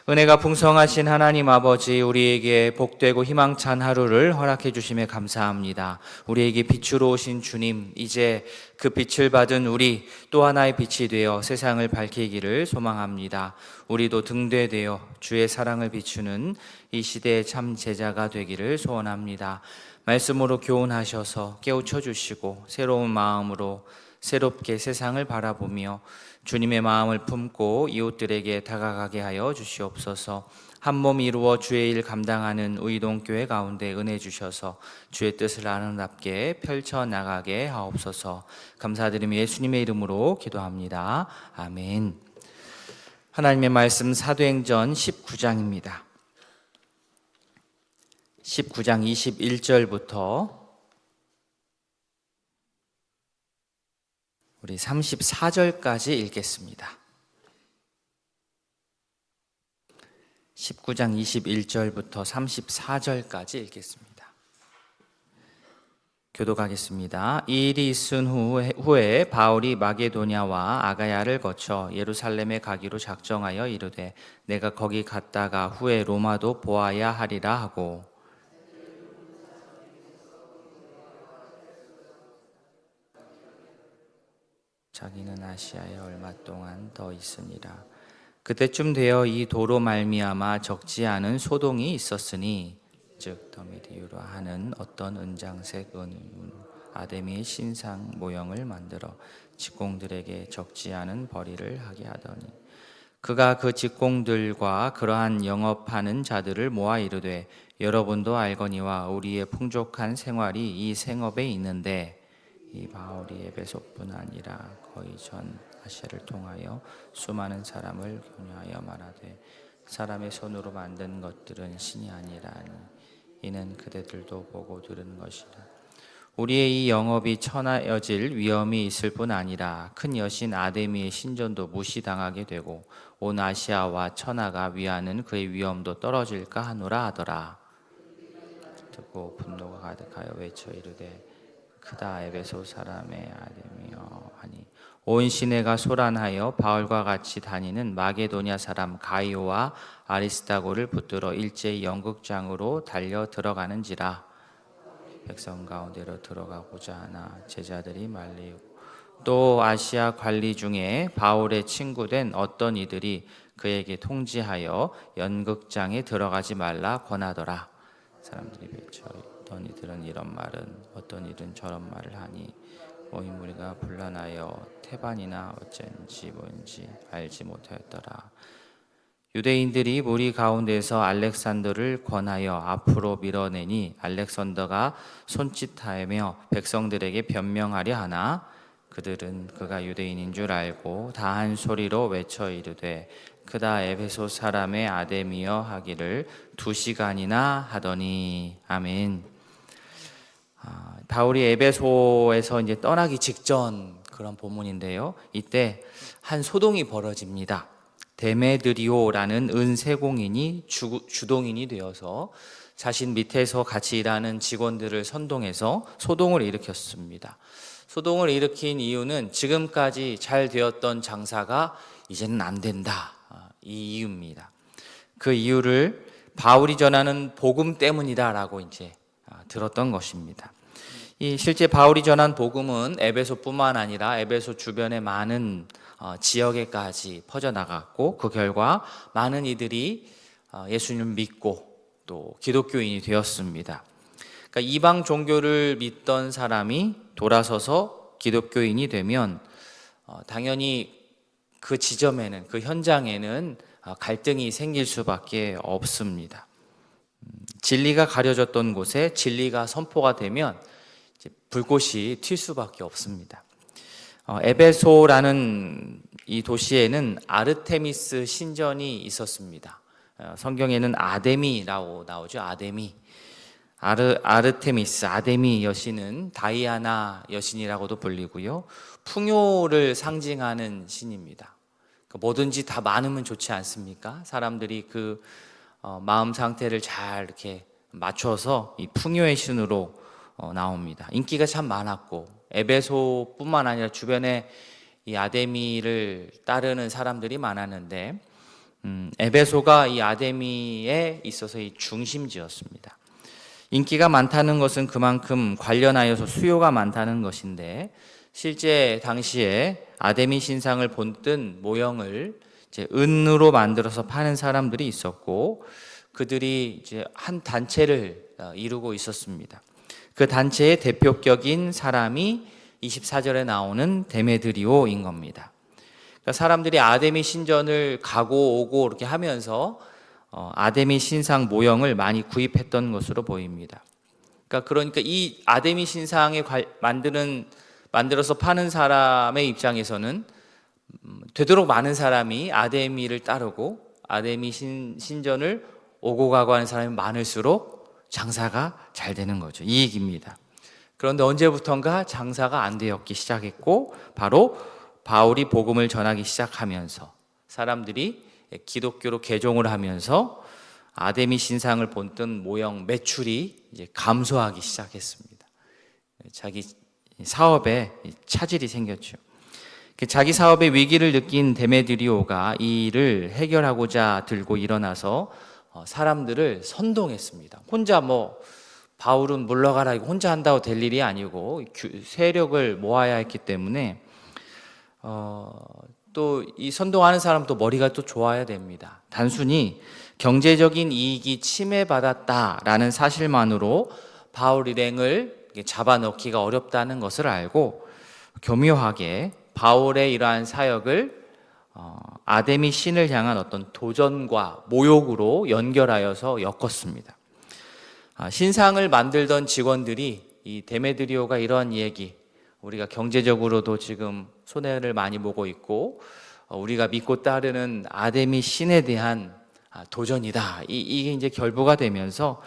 은혜가 풍성하신 하나님 아버지, 우리에게 복되고 희망찬 하루를 허락해 주심에 감사합니다. 우리에게 빛으로 오신 주님, 이제 그 빛을 받은 우리 또 하나의 빛이 되어 세상을 밝히기를 소망합니다. 우리도 등대되어 주의 사랑을 비추는 이 시대의 참 제자가 되기를 소원합니다. 말씀으로 교훈하셔서 깨우쳐 주시고 새로운 마음으로 새롭게 세상을 바라보며 주님의 마음을 품고 이웃들에게 다가가게 하여 주시옵소서. 한 몸 이루어 주의 일 감당하는 의동교회 가운데 은혜 주셔서 주의 뜻을 아름답게 펼쳐나가게 하옵소서. 감사드리며 예수님의 이름으로 기도합니다. 아멘. 하나님의 말씀 사도행전 19장입니다. 19장 21절부터 우리 34절까지 읽겠습니다. 19장 21절부터 34절까지 읽겠습니다. 교독하겠습니다. 이 일이 있은 후에 바울이 마게도냐와 아가야를 거쳐 예루살렘에 가기로 작정하여 이르되 내가 거기 갔다가 후에 로마도 보아야 하리라 하고, 자기는 아시아에 얼마 동안 더 있으니라. 그때쯤 되어 이 도로 말미암아 적지 않은 소동이 있었으니, 즉 더미디유라 하는 어떤 은장색 아데미의 신상 모형을 만들어 직공들에게 적지 않은 벌이를 하게 하더니, 그가 그 직공들과 그러한 영업하는 자들을 모아 이르되 여러분도 알거니와 우리의 풍족한 생활이 이 생업에 있는데, 이 바울이 에베소뿐 아니라 거의 전 아시아를 통하여 수많은 사람을 교훈하여 말하되 사람의 손으로 만든 것들은 신이 아니라니 이는 그대들도 보고 들은 것이라. 우리의 이 영업이 천하여질 위험이 있을 뿐 아니라 큰 여신 아데미의 신전도 무시당하게 되고 온 아시아와 천하가 위하는 그의 위엄도 떨어질까 하노라 하더라. 듣고 분노가 가득하여 외쳐 이르되 크다 에베소 사람의 아데미여 하니, 온 시내가 소란하여 바울과 같이 다니는 마게도냐 사람 가이오와 아리스다고를 붙들어 일제히 연극장으로 달려 들어가는지라. 백성 가운데로 들어가고자 하나 제자들이 말리고, 또 아시아 관리 중에 바울의 친구된 어떤 이들이 그에게 통지하여 연극장에 들어가지 말라 권하더라. 사람들이 외쳐 어떤 이들은 이런 말은 어떤 이들은 저런 말을 하니 모인 무리가 분란하여 태반이나 어쩐지 뭔지 알지 못하였더라. 유대인들이 무리 가운데서 알렉산더를 권하여 앞으로 밀어내니 알렉산더가 손짓하며 백성들에게 변명하려 하나 그들은 그가 유대인인 줄 알고 다 한 소리로 외쳐 이르되 크다 에베소 사람의 아데미여 하기를 2시간이나 하더니. 아멘. 바울이 에베소에서 이제 떠나기 직전 그런 본문인데요. 이때 한 소동이 벌어집니다. 데메드리오라는 은세공인이 주동인이 되어서 자신 밑에서 같이 일하는 직원들을 선동해서 소동을 일으켰습니다. 소동을 일으킨 이유는 지금까지 잘 되었던 장사가 이제는 안 된다, 이 이유입니다. 그 이유를 바울이 전하는 복음 때문이다라고 이제 들었던 것입니다. 이 실제 바울이 전한 복음은 에베소뿐만 아니라 에베소 주변의 많은 지역에까지 퍼져나갔고, 그 결과 많은 이들이 예수님을 믿고 또 기독교인이 되었습니다. 그러니까 이방 종교를 믿던 사람이 돌아서서 기독교인이 되면 당연히 그 지점에는, 그 현장에는 갈등이 생길 수밖에 없습니다. 진리가 가려졌던 곳에 진리가 선포가 되면 불꽃이 튈 수밖에 없습니다. 에베소라는 이 도시에는 아르테미스 신전이 있었습니다. 성경에는 아데미라고 나오죠. 아데미. 아르테미스, 아데미 여신은 다이아나 여신이라고도 불리고요. 풍요를 상징하는 신입니다. 뭐든지 다 많으면 좋지 않습니까? 사람들이 그 마음 상태를 잘 이렇게 맞춰서 이 풍요의 신으로 나옵니다. 인기가 참 많았고, 에베소뿐만 아니라 주변에 이 아데미를 따르는 사람들이 많았는데, 에베소가 이 아데미에 있어서 이 중심지였습니다. 인기가 많다는 것은 그만큼 관련하여서 수요가 많다는 것인데, 실제 당시에 아데미 신상을 본뜬 모형을 이제 은으로 만들어서 파는 사람들이 있었고, 그들이 이제 한 단체를 이루고 있었습니다. 그 단체의 대표격인 사람이 24절에 나오는 데메드리오인 겁니다. 그러니까 사람들이 아데미 신전을 가고 오고 이렇게 하면서 아데미 신상 모형을 많이 구입했던 것으로 보입니다. 그러니까 이 아데미 신상에 만들어서 파는 사람의 입장에서는 되도록 많은 사람이 아데미를 따르고 아데미 신전을 오고 가고 하는 사람이 많을수록 장사가 잘 되는 거죠. 이익입니다. 그런데 언제부턴가 장사가 안 되었기 시작했고, 바로 바울이 복음을 전하기 시작하면서 사람들이 기독교로 개종을 하면서 아데미 신상을 본뜬 모형 매출이 이제 감소하기 시작했습니다. 자기 사업에 차질이 생겼죠. 자기 사업의 위기를 느낀 데메드리오가 이 일을 해결하고자 들고 일어나서 사람들을 선동했습니다. 혼자 바울은 물러가라 이거 혼자 한다고 될 일이 아니고 세력을 모아야 했기 때문에 또 이 선동하는 사람도 머리가 또 좋아야 됩니다. 단순히 경제적인 이익이 침해받았다라는 사실만으로 바울 일행을 잡아넣기가 어렵다는 것을 알고 교묘하게 바울의 이러한 사역을 아데미 신을 향한 어떤 도전과 모욕으로 연결하여서 엮었습니다. 신상을 만들던 직원들이 이 데메드리오가 이런 얘기, 우리가 경제적으로도 지금 손해를 많이 보고 있고 우리가 믿고 따르는 아데미 신에 대한 도전이다. 이게 이제 결부가 되면서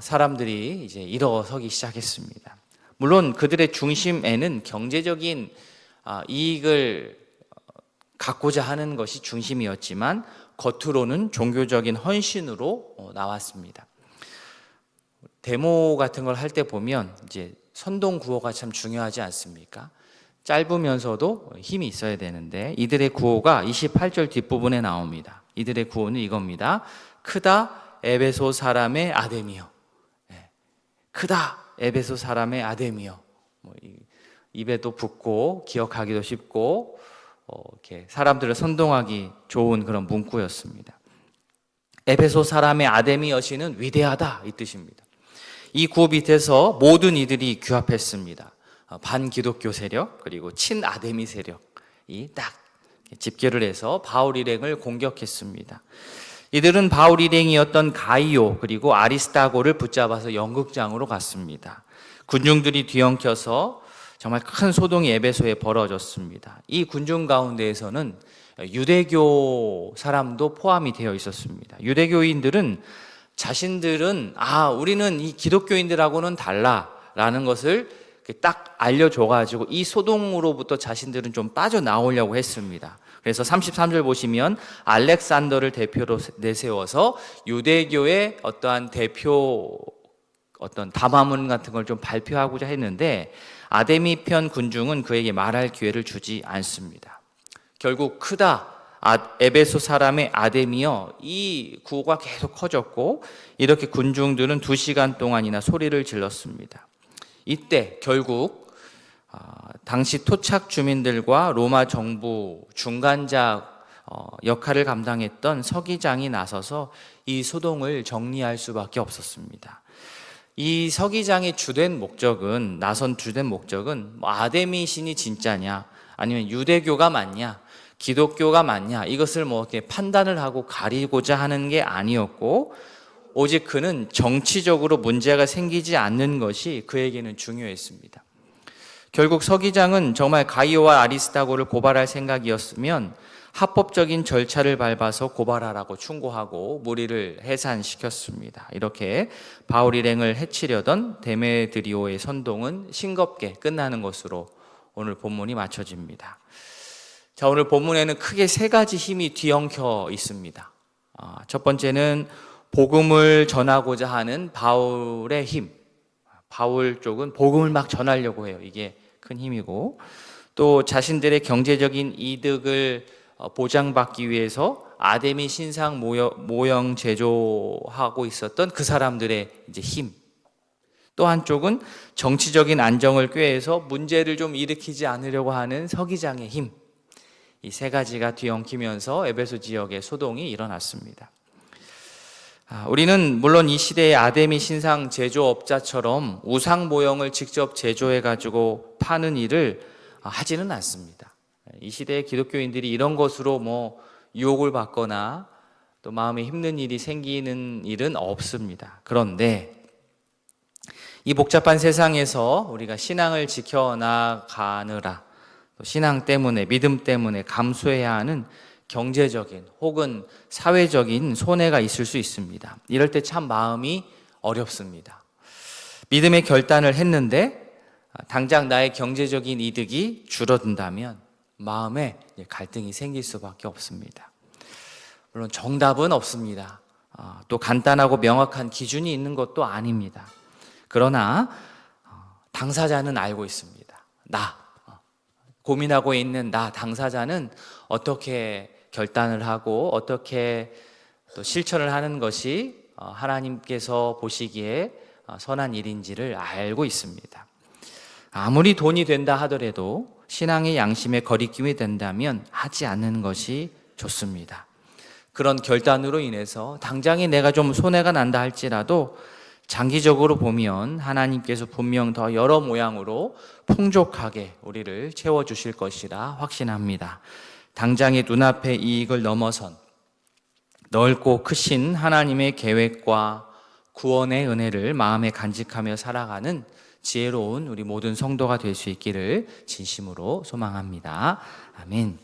사람들이 이제 일어서기 시작했습니다. 물론 그들의 중심에는 경제적인 이익을 갖고자 하는 것이 중심이었지만 겉으로는 종교적인 헌신으로 나왔습니다. 데모 같은 걸 할 때 보면 이제 선동 구호가 참 중요하지 않습니까? 짧으면서도 힘이 있어야 되는데 이들의 구호가 28절 뒷부분에 나옵니다. 이들의 구호는 이겁니다. 크다 에베소 사람의 아데미여. 크다 에베소 사람의 아데미여. 입에도 붙고 기억하기도 쉽고 이렇게 사람들을 선동하기 좋은 그런 문구였습니다. 에베소 사람의 아데미 여신은 위대하다 이 뜻입니다. 이 구호 밑에서 모든 이들이 규합했습니다. 반기독교 세력 그리고 친아데미 세력이 딱 집결을 해서 바울 일행을 공격했습니다. 이들은 바울 일행이었던 가이오 그리고 아리스타고를 붙잡아서 연극장으로 갔습니다. 군중들이 뒤엉켜서 정말 큰 소동이 에베소에 벌어졌습니다. 이 군중 가운데에서는 유대교 사람도 포함이 되어 있었습니다. 유대교인들은 자신들은 우리는 이 기독교인들하고는 달라라는 것을 딱 알려줘가지고 이 소동으로부터 자신들은 좀 빠져나오려고 했습니다. 그래서 33절 보시면 알렉산더를 대표로 내세워서 유대교의 어떠한 대표 어떤 담화문 같은 걸 좀 발표하고자 했는데 아데미 편 군중은 그에게 말할 기회를 주지 않습니다. 결국 크다 에베소 사람의 아데미여 이 구호가 계속 커졌고 이렇게 군중들은 2시간 동안이나 소리를 질렀습니다. 이때 결국 당시 토착 주민들과 로마 정부 중간자 역할을 감당했던 서기장이 나서서 이 소동을 정리할 수밖에 없었습니다. 이 서기장의 나선 주된 목적은 아데미 신이 진짜냐 아니면 유대교가 맞냐 기독교가 맞냐 이것을 이렇게 판단을 하고 가리고자 하는 게 아니었고 오직 그는 정치적으로 문제가 생기지 않는 것이 그에게는 중요했습니다. 결국 서기장은 정말 가이오와 아리스타고를 고발할 생각이었으면 합법적인 절차를 밟아서 고발하라고 충고하고 무리를 해산시켰습니다. 이렇게 바울 일행을 해치려던 데메드리오의 선동은 싱겁게 끝나는 것으로 오늘 본문이 마쳐집니다. 자, 오늘 본문에는 크게 3가지 힘이 뒤엉켜 있습니다. 첫 번째는 복음을 전하고자 하는 바울의 힘. 바울 쪽은 복음을 막 전하려고 해요. 이게 큰 힘이고 또 자신들의 경제적인 이득을 보장받기 위해서 아데미 신상 모형 제조하고 있었던 그 사람들의 이제 힘. 또 한쪽은 정치적인 안정을 꾀해서 문제를 좀 일으키지 않으려고 하는 서기장의 힘. 이 세 가지가 뒤엉키면서 에베소 지역에 소동이 일어났습니다. 우리는 물론 이 시대의 아데미 신상 제조업자처럼 우상 모형을 직접 제조해 가지고 파는 일을 하지는 않습니다. 이 시대의 기독교인들이 이런 것으로 유혹을 받거나 또 마음에 힘든 일이 생기는 일은 없습니다. 그런데 이 복잡한 세상에서 우리가 신앙을 지켜나가느라 또 신앙 때문에, 믿음 때문에 감수해야 하는 경제적인 혹은 사회적인 손해가 있을 수 있습니다. 이럴 때 참 마음이 어렵습니다. 믿음의 결단을 했는데 당장 나의 경제적인 이득이 줄어든다면 마음에 갈등이 생길 수밖에 없습니다. 물론 정답은 없습니다. 또 간단하고 명확한 기준이 있는 것도 아닙니다. 그러나 당사자는 알고 있습니다. 고민하고 있는 당사자는 어떻게 결단을 하고 어떻게 또 실천을 하는 것이 하나님께서 보시기에 선한 일인지를 알고 있습니다. 아무리 돈이 된다 하더라도 신앙의 양심에 거리낌이 된다면 하지 않는 것이 좋습니다. 그런 결단으로 인해서 당장에 내가 좀 손해가 난다 할지라도 장기적으로 보면 하나님께서 분명 더 여러 모양으로 풍족하게 우리를 채워주실 것이라 확신합니다. 당장의 눈앞의 이익을 넘어선 넓고 크신 하나님의 계획과 구원의 은혜를 마음에 간직하며 살아가는 지혜로운 우리 모든 성도가 될 수 있기를 진심으로 소망합니다. 아멘.